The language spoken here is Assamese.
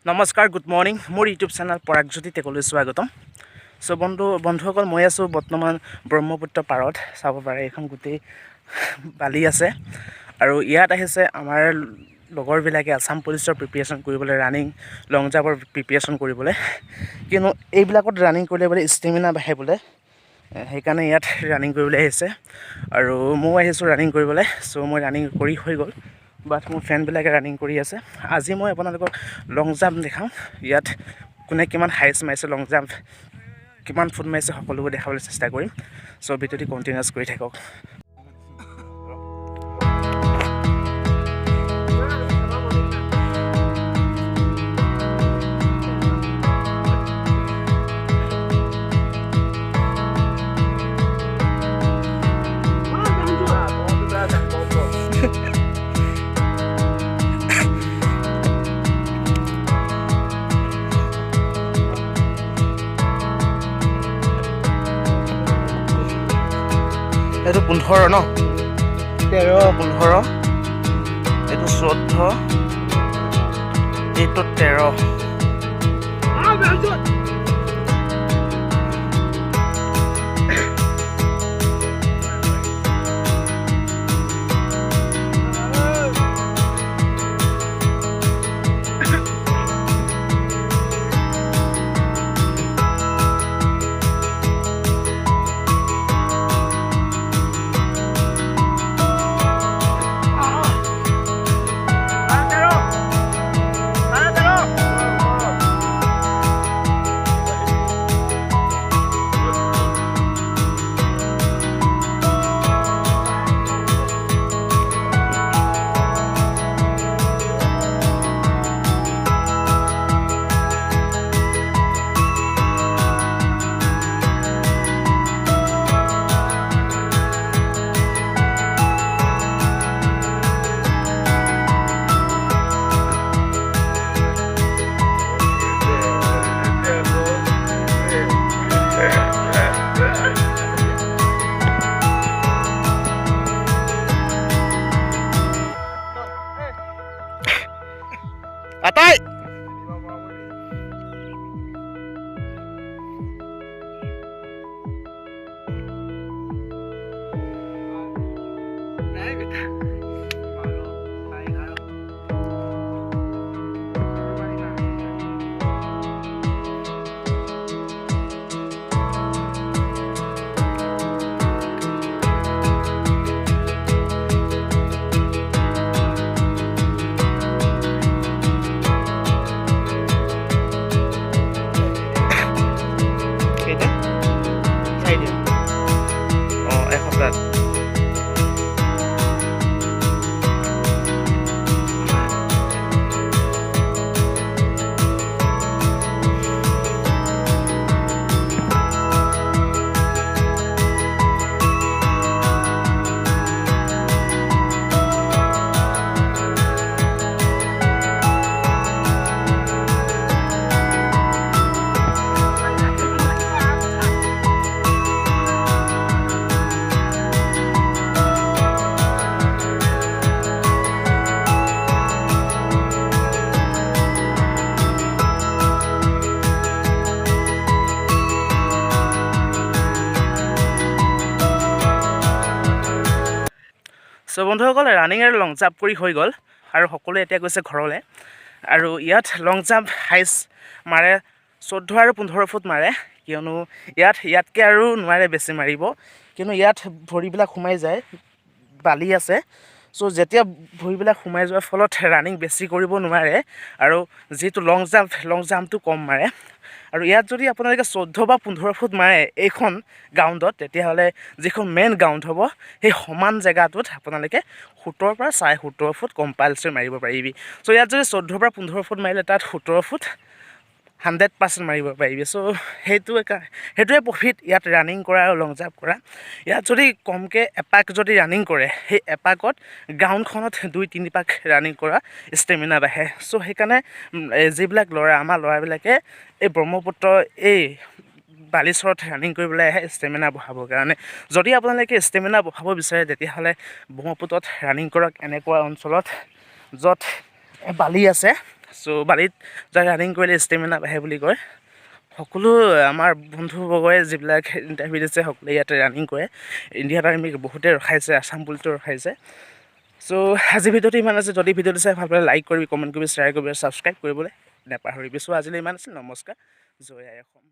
নমস্কাৰ, গুড মৰ্নিং। মোৰ ইউটিউব চেনেল পৰাগজ্যোতি টেকলৈ স্বাগতম। চ' বন্ধুসকল, মই আছোঁ বৰ্তমান ব্ৰহ্মপুত্ৰ পাৰত। চাব পাৰে এইখন গোটেই বালি আছে আৰু ইয়াত আহিছে আমাৰ লগৰবিলাকে আছাম পুলিচৰ প্ৰিপেৰেশ্যন কৰিবলৈ, ৰানিং লং জাম্পৰ প্ৰিপেৰেশ্যন কৰিবলৈ। কিয়নো এইবিলাকত ৰানিং কৰিলে বোলে ষ্টেমিনা বাঢ়ে বোলে, সেইকাৰণে ইয়াত ৰানিং কৰিবলৈ আহিছে আৰু ময়ো আহিছোঁ ৰানিং কৰিবলৈ। চ' মই ৰানিং কৰি হৈ গ'ল, বাট মোৰ ফ্ৰেণ্ডবিলাকে ৰানিং কৰি আছে। আজি মই আপোনালোকক লং জাম্প দেখাম। ইয়াত কোনে কিমান হাইষ্ট মাৰিছে, লং জাম্প কিমান ফুট মাৰিছে, সকলোবোৰ দেখাবলৈ চেষ্টা কৰিম। চ' ভিডিঅ'টি কণ্টিনিউৱাছ কৰি থাকক। এইটো 15 ন, 13, 15, এইটো 14, এইটো 13। আটাই এসপ্তাহ চ' বন্ধুসকল, ৰানিং আৰু লং জাম্প কৰি হৈ গ'ল আৰু সকলোৱে এতিয়া গৈছে ঘৰলৈ। আৰু ইয়াত লং জাম্প হাইষ্ট মাৰে 14 আৰু 15 ফুট মাৰে, কিয়নো ইয়াতকৈ আৰু নোৱাৰে বেছি মাৰিব, কিয়নো ইয়াত ভৰিবিলাক সোমাই যায়, বালি আছে। চ' যেতিয়া ভৰিবিলাক সোমাই যোৱাৰ ফলত ৰানিং বেছি কৰিব নোৱাৰে আৰু যিটো লং জাম্পটো কম মাৰে। আৰু ইয়াত যদি আপোনালোকে 14 বা 15 ফুট মাৰে এইখন গ্ৰাউণ্ডত, তেতিয়াহ'লে যিখন মেইন গ্ৰাউণ্ড হ'ব সেই সমান জেগাটোত আপোনালোকে 17 পৰা 17.5 ফুট কম্পালচৰি মাৰিব পাৰিবি। চ' ইয়াত যদি 14 পৰা 15 ফুট মাৰিলে তাত 17 ফুট 100% মাৰিব পাৰিবি। চ' সেইটোৱে প্ৰফিট ইয়াত ৰানিং কৰা আৰু লং জাম্প কৰা। ইয়াত যদি কমকৈ এপাক যদি ৰানিং কৰে, সেই এপাকত গ্ৰাউণ্ডখনত 2-3 পাক ৰানিং কৰা ষ্টেমিনা বাঢ়ে। চ' সেইকাৰণে যিবিলাক আমাৰ ল'ৰাবিলাকে এই ব্ৰহ্মপুত্ৰ এই বালিচৰত ৰানিং কৰিবলৈ আহে ষ্টেমিনা বঢ়াবৰ কাৰণে। যদি আপোনালোকে ষ্টেমিনা বঢ়াব বিচাৰে, তেতিয়াহ'লে ব্ৰহ্মপুত্ৰত ৰানিং কৰক, এনেকুৱা অঞ্চলত য'ত বালি আছে চ' বালিত যাই ৰানিং কৰিলে ষ্টেমিনা বাঢ়ে বুলি কয়। সকলো আমাৰ বন্ধুবৰ্গই যিবিলাক ইণ্টাৰভিউ দিছে সকলোৱে ইয়াতে ৰানিং কৰে। ইণ্ডিয়ান আৰ্মিক বহুতে ৰখাইছে, আছাম পুলিচতো ৰখাইছে। চ' আজি ভিডিঅ'টো ইমান আছে। যদি ভিডিঅ'টো চাই ভাল পালে লাইক কৰিবি, কমেণ্ট কৰিবি, শ্বেয়াৰ কৰিবি, ছাবস্ক্ৰাইব কৰিবলৈ নেপাহৰিবি। চ' আজিলৈ ইমান আছিল। নমস্কাৰ। জয় আই অসম।